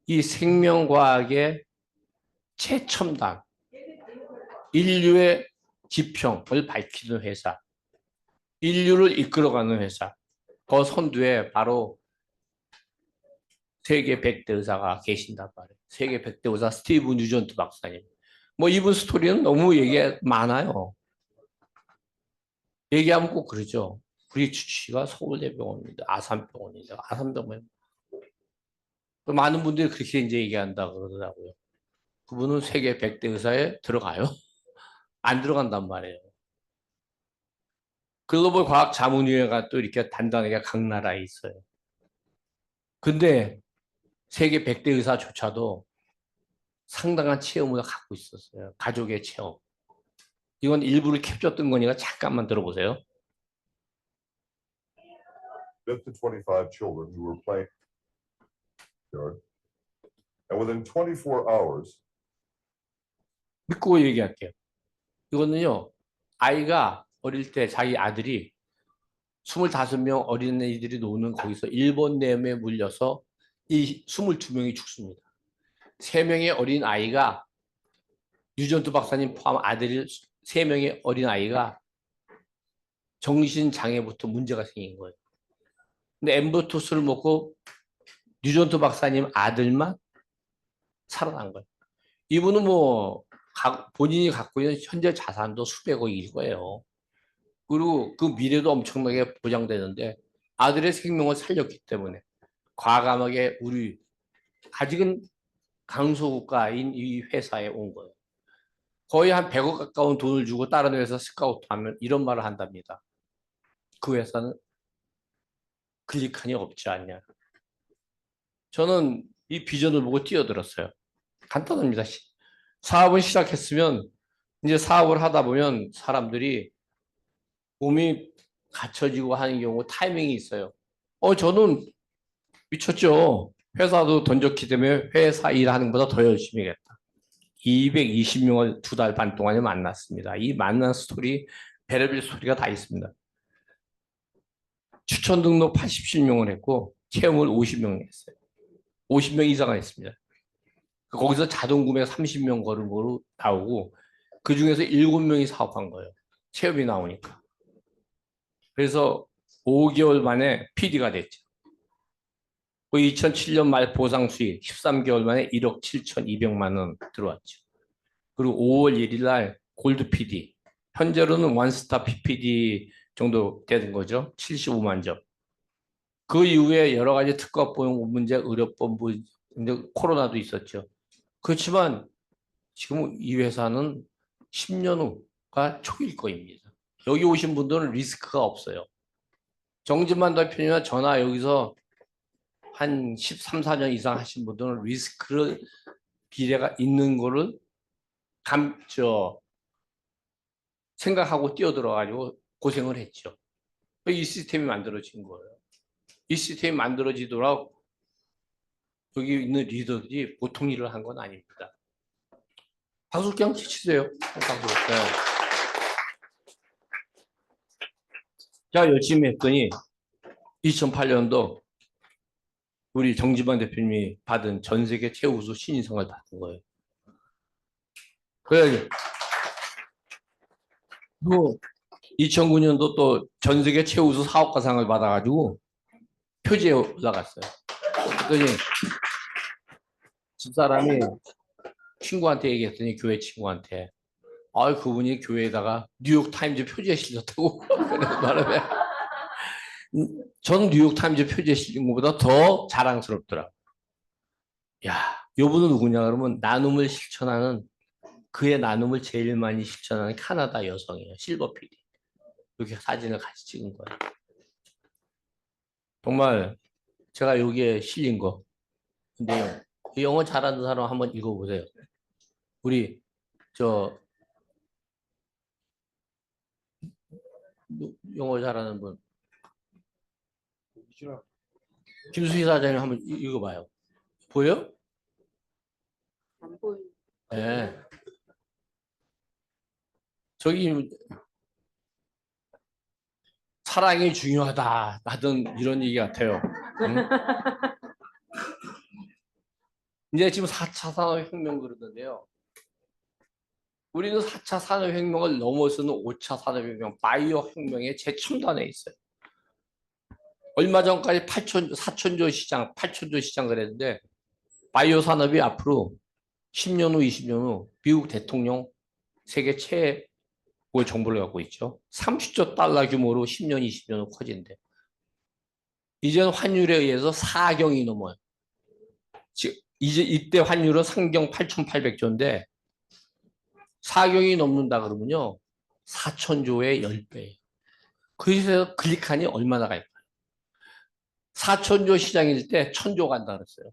이 생명과학의 최첨단, 인류의 지평을 밝히는 회사, 인류를 이끌어가는 회사, 그 선두에 바로 세계 100대 의사가 계신단 말이에요. 세계 100대 의사 스티브 뉴전트 박사님. 뭐 이분 스토리는 너무 얘기 많아요. 얘기하면 꼭 그러죠. 우리 주치가 서울대병원입니다. 아산병원입니다. 아산병원. 많은 분들이 그렇게 이제 얘기한다 그러더라고요. 그분은 세계 100대 의사에 들어가요? 안 들어간단 말이에요. 글로벌 과학 자문위원회가 또 이렇게 단단하게 각 나라에 있어요. 근데 세계 100대 의사조차도 상당한 체험을 갖고 있었어요. 가족의 체험. 이건 일부를 캡처했던 거니까 잠깐만 들어보세요. Up to 25 children who were playing yard. And within 24 hours, 믿고 얘기할게요. 이거는요, 아이가 어릴 때 자기 아들이 25명 어린애들이 노는 거기서 일본 내염에 물려서 이 22명이 죽습니다. 3명의 어린 아이가 유전투 박사님 포함 아들 3명의 어린 아이가 정신장애부터 문제가 생긴 거예요. 근데 엠보토스를 먹고 유전투 박사님 아들만 살아난 거예요. 이분은 뭐 본인이 갖고 있는 현재 자산도 수백억일 거예요. 그리고 그 미래도 엄청나게 보장되는데 아들의 생명을 살렸기 때문에 과감하게 우리 아직은 강소국가인 이 회사에 온 거예요. 거의 한 100억 가까운 돈을 주고 다른 회사 스카우트하면 이런 말을 한답니다. 그 회사는 클릭한이 없지 않냐. 저는 이 비전을 보고 뛰어들었어요. 간단합니다. 사업을 시작했으면 이제 사업을 하다 보면 사람들이 몸이 갖춰지고 하는 경우 타이밍이 있어요. 저는 미쳤죠. 회사도 던졌기 때문에 회사 일하는 것보다 더 열심히 했다. 220명을 2달 반 동안에 만났습니다. 이 만난 스토리, 별의별 스토리가 다 있습니다. 추천 등록 87명을 했고 체험을 50명 했어요. 50명 이상을 했습니다. 거기서 자동 구매 30명 걸음으로 나오고 그 중에서 7명이 사업한 거예요. 체험이 나오니까. 그래서 5개월 만에 PD가 됐죠. 2007년 말 보상 수익 13개월 만에 1억 7,200만 원 들어왔죠. 그리고 5월 1일 날 골드 PD, 현재로는 원스타 PPD 정도 되는 거죠. 75만 점. 그 이후에 여러 가지 특허보험 문제, 의료법 문제, 코로나도 있었죠. 그렇지만 지금 이 회사는 10년 후가 초기일 거입니다. 여기 오신 분들은 리스크가 없어요. 정진만 대표님이나 저나 여기서 한 13, 14년 이상 하신 분들은 리스크를 비례가 있는 거를 생각하고 뛰어들어가지고 고생을 했죠. 이 시스템이 만들어진 거예요. 이 시스템이 만들어지도록 여기 있는 리더들이 보통 일을 한 건 아닙니다. 박수 그냥 치세요. 박수. 네. 자, 열심히 했더니 2008년도 우리 정지만 대표님이 받은 전 세계 최우수 신인상을 받은 거예요. 그래가지고 또 2009년도 또 전 세계 최우수 사업가상을 받아가지고 표지에 올라갔어요. 그랬더니 집사람이 친구한테 얘기했더니 교회 친구한테 그분이 교회에다가 뉴욕타임즈 표지에 실렸다고 그래서 말하면 저는 뉴욕타임즈 표지에 실린 것보다 더 자랑스럽더라. 야, 요분은 누구냐 그러면 나눔을 실천하는 그의 나눔을 제일 많이 실천하는 캐나다 여성이에요. 실버피디. 이렇게 사진을 같이 찍은 거예요. 정말 제가 여기에 실린 거. 근데 영어 잘하는 사람 한번 읽어보세요. 우리 영어 잘하는 분 김수희 사장님 한번 읽어봐요. 보여? 안 보여. 네. 저기 사랑이 중요하다 하던 이런 얘기 같아요. 응? 이제 지금 4차 산업혁명 그러던데요. 우리는 4차 산업혁명을 넘어서는 5차 산업혁명, 바이오 혁명의 제첨단에 있어요. 얼마 전까지 4천조 시장, 8천조 시장 그랬는데 바이오 산업이 앞으로 10년 후, 20년 후 미국 대통령 세계 최고의 정보를 갖고 있죠. 30조 달러 규모로 10년, 20년 후 커진대. 이제는 환율에 의해서 4경이 넘어요. 이제 이때 환율은 상경 8,800조인데 4경이 넘는다 그러면요. 4천조의 10배. 그래서 클릭하니 얼마나 갈까요? 4천조 시장일 때 1,000조 간다 그랬어요.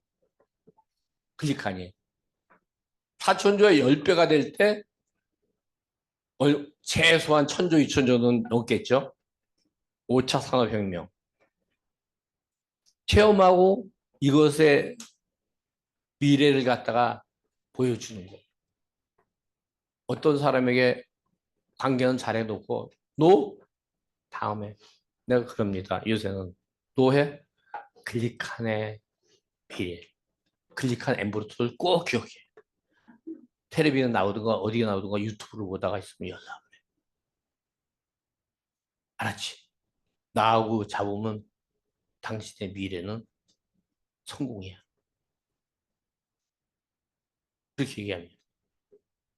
클릭하니. 4천조의 10배가 될 때 최소한 1,000조, 2,000조는 넘겠죠. 5차 산업혁명. 체험하고 이것의 미래를 갖다가 보여주는 거예요. 어떤 사람에게 관계는 잘해놓고 너 다음에 내가 그럽니다. 요새는 너해 클릭한의 미래. 클릭한 엠브로트를 꼭 기억해. 텔레비전 나오든가 어디에 나오든가 유튜브를 보다가 있으면 연락을 해. 알았지? 나하고 잡으면 당신의 미래는 성공이야. 그렇게 얘기합니다.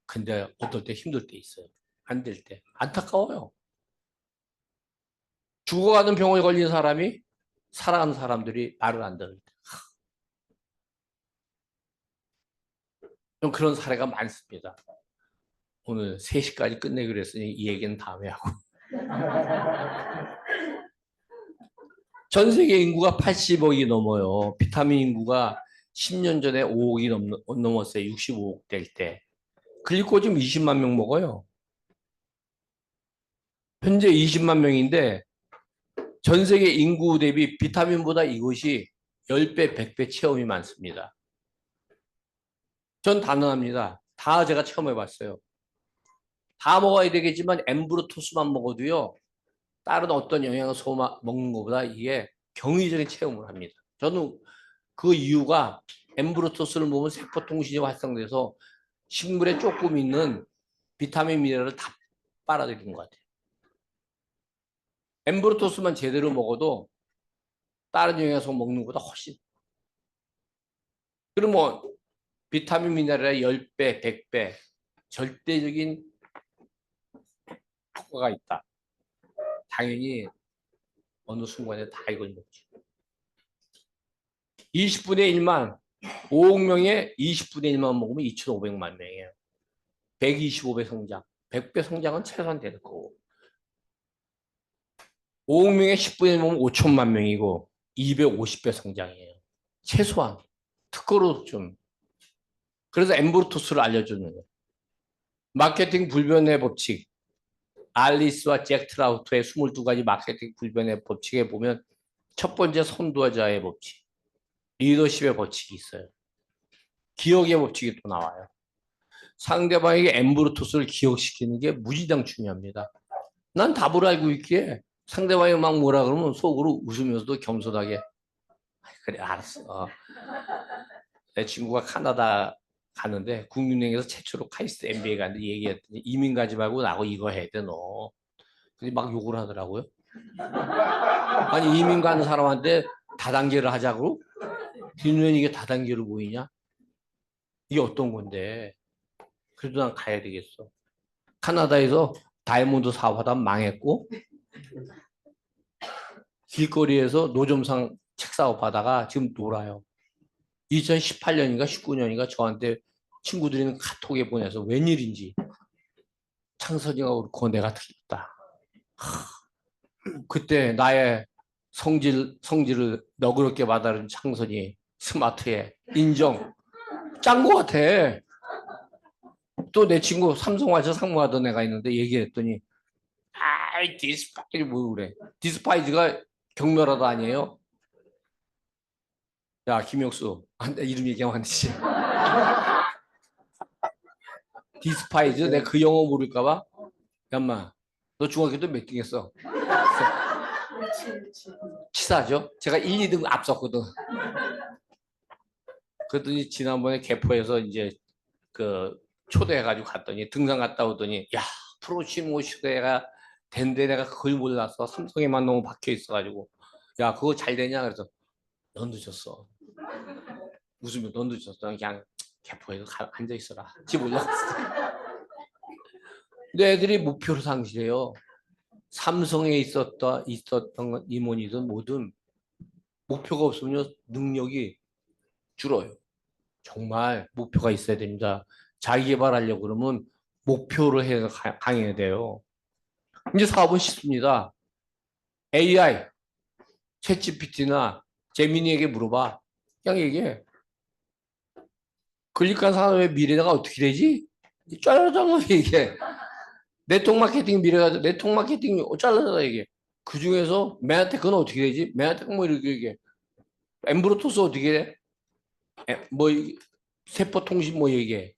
근데 어떨 때 힘들 때 있어요. 안 될 때. 안타까워요. 죽어가는 병에 걸린 사람이 살아가는 사람들이 말을 안 들을 때. 좀 그런 사례가 많습니다. 오늘 3시까지 끝내기로 했으니 이 얘기는 다음에 하고. 전 세계 인구가 80억이 넘어요. 비타민 인구가 10년 전에 5억이 넘었어요. 65억 될 때. 글리코즘 20만 명 먹어요. 현재 20만 명인데 전 세계 인구 대비 비타민보다 이것이 10배, 100배 체험이 많습니다. 전 가능합니다. 다 제가 체험해봤어요. 다 먹어야 되겠지만 엠브로토스만 먹어도요. 다른 어떤 영양소 먹는 것보다 이게 경이적인 체험을 합니다. 저는 그 이유가 엠브로토스를 먹으면 세포통신이 활성돼서 식물에 조금 있는 비타민 미네랄을 다 빨아들이는 것 같아요. 엠브로토스만 제대로 먹어도 다른 영양소 먹는 것보다 훨씬. 그러면 비타민 미네랄의 10배, 100배 절대적인 효과가 있다. 당연히 어느 순간에 다 이걸 먹죠. 20분의 1만 5억 명의 20분의 1만 먹으면 2,500만 명이에요. 125배 성장. 100배 성장은 최소한 되는 거고. 5억 명의 10분의 1 먹으면 5천만 명이고 250배 성장이에요. 최소한. 특허로 좀. 그래서 엠브로토스를 알려주는 거예요. 마케팅 불변의 법칙. 알리스와 잭 트라우트의 22가지 마케팅 불변의 법칙에 보면 첫 번째 선도자의 법칙, 리더십의 법칙이 있어요. 기억의 법칙이 또 나와요. 상대방에게 엠브루토스를 기억시키는 게 무지장 중요합니다. 난 답을 알고 있기에 상대방이 막 뭐라 그러면 속으로 웃으면서도 겸손하게 그래 알았어. 내 친구가 캐나다 갔는데 국민은행에서 최초로 카이스트 MBA 갔는데 얘기했더니 이민 가지 말고 나하고 이거 해야 돼 너. 근데 막 욕을 하더라고요. 아니 이민 가는 사람한테 다단계를 하자고? 뒤는 이게 다단계로 보이냐? 이게 어떤 건데? 그래도 난 가야 되겠어. 캐나다에서 다이아몬드 사업하다 망했고 길거리에서 노점상 책 사업하다가 지금 놀아요. 2018년인가 19년인가 저한테 친구들이 카톡에 보내서 웬일인지 창선이가 그렇고 내가 틀렸다. 그때 나의 성질을 너그럽게 받아준 창선이 스마트해 인정 짠 거 같아. 또 내 친구 삼성화재 상무하던 애가 있는데 얘기했더니 아이 디스파이즈 뭐 그래. 디스파이즈가 경멸하다 아니에요? 야 김혁수 내 이름 얘기하면 안 되지. 디스파이즈 내가 그 영어 모를까봐 야마 너 중학교 때 몇 등 했어? 치사죠? 제가 1, 2등 앞섰거든. 그랬더니 지난번에 개포에서 이제 그 초대해가지고 갔더니 등산 갔다 오더니 야 프로치모 시대가 된데 내가 그걸 몰랐어. 삼성에만 너무 박혀 있어가지고 야 그거 잘 되냐 그래서 넌 늦었어. 웃으면 넌 늦었어. 그냥 개포에서 앉아 있어라. 집 올라갔어. 근데 애들이 목표를 상실해요. 삼성에 있었던 건 임원이든 뭐든 목표가 없으면 능력이 줄어요. 정말 목표가 있어야 됩니다. 자기 개발하려고 그러면 목표를 해서 강해야 돼요. 이제 사업은 쉽습니다. AI, 챗GPT나 제미니에게 물어봐. 그냥 얘기해. 클릭한 산업의 미래가 어떻게 되지? 짜라짜라 얘기해. 네트워크 마케팅 미래가 네트워크 마케팅 짜라짜라 얘기해. 그 중에서 메아테크는 어떻게 되지? 메아테크 뭐 이렇게 얘기해. 엠브로토스 어떻게 돼? 뭐 세포통신 뭐 얘기해.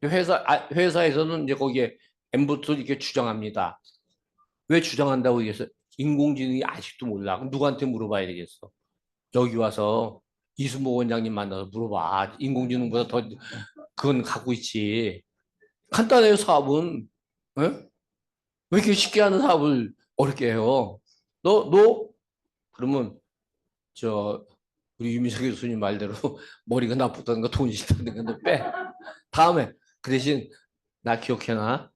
회사에서는 이제 거기에 엠브로토 이렇게 주장합니다. 왜 주장한다고 얘기해서 인공지능이 아직도 몰라. 그럼 누구한테 물어봐야 되겠어? 여기 와서 이수모 원장님 만나서 물어봐. 인공지능보다 더 그건 갖고 있지. 간단해요, 사업은. 에? 왜 이렇게 쉽게 하는 사업을 어렵게 해요? 너? 그러면 저 우리 유미석 교수님 말대로 머리가 나쁘다든가 돈이 싫다든가 너 빼. 다음에 그 대신 나 기억해놔.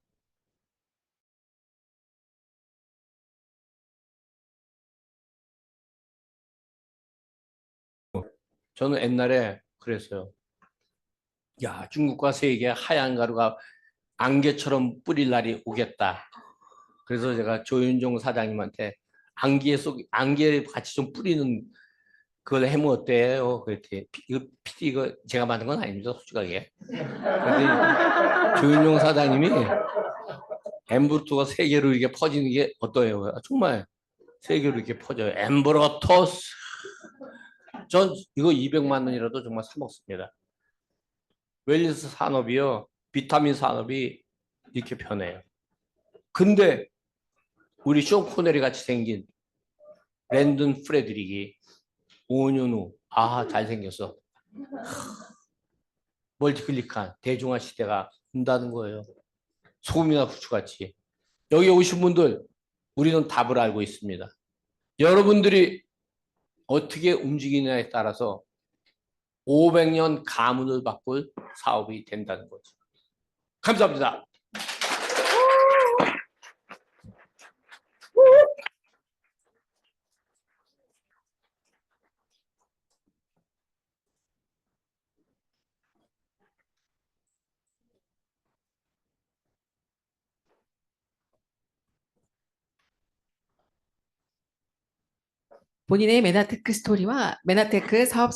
저는 옛날에 그랬어요. 야, 중국과 세계 하얀 가루가 안개처럼 뿌릴 날이 오겠다. 그래서 제가 조윤종 사장님한테 안개 같이 좀 뿌리는 그걸 해면 어때요? 그랬더니 이거 제가 만든 건 아닙니다, 솔직하게. 그랬더니 조윤종 사장님이 엠브루토가 세계로 이렇게 퍼지는 게 어떠해요? 정말 세계로 이렇게 퍼져요. 엠브루토스. 전 이거 200만 원이라도 정말 사 먹습니다. 웰니스 산업이요, 비타민 산업이 이렇게 변해요. 근데 우리 쇼 코네리 같이 생긴 랜든 프레드릭이 5년 후, 잘생겼어. 멀티클릭한 대중화 시대가 온다는 거예요. 소금이나 후추같이. 여기 오신 분들, 우리는 답을 알고 있습니다. 여러분들이 어떻게 움직이냐에 따라서 500년 가문을 바꿀 사업이 된다는 거죠. 감사합니다. 본인의 메나테크 스토리와 메나테크 사업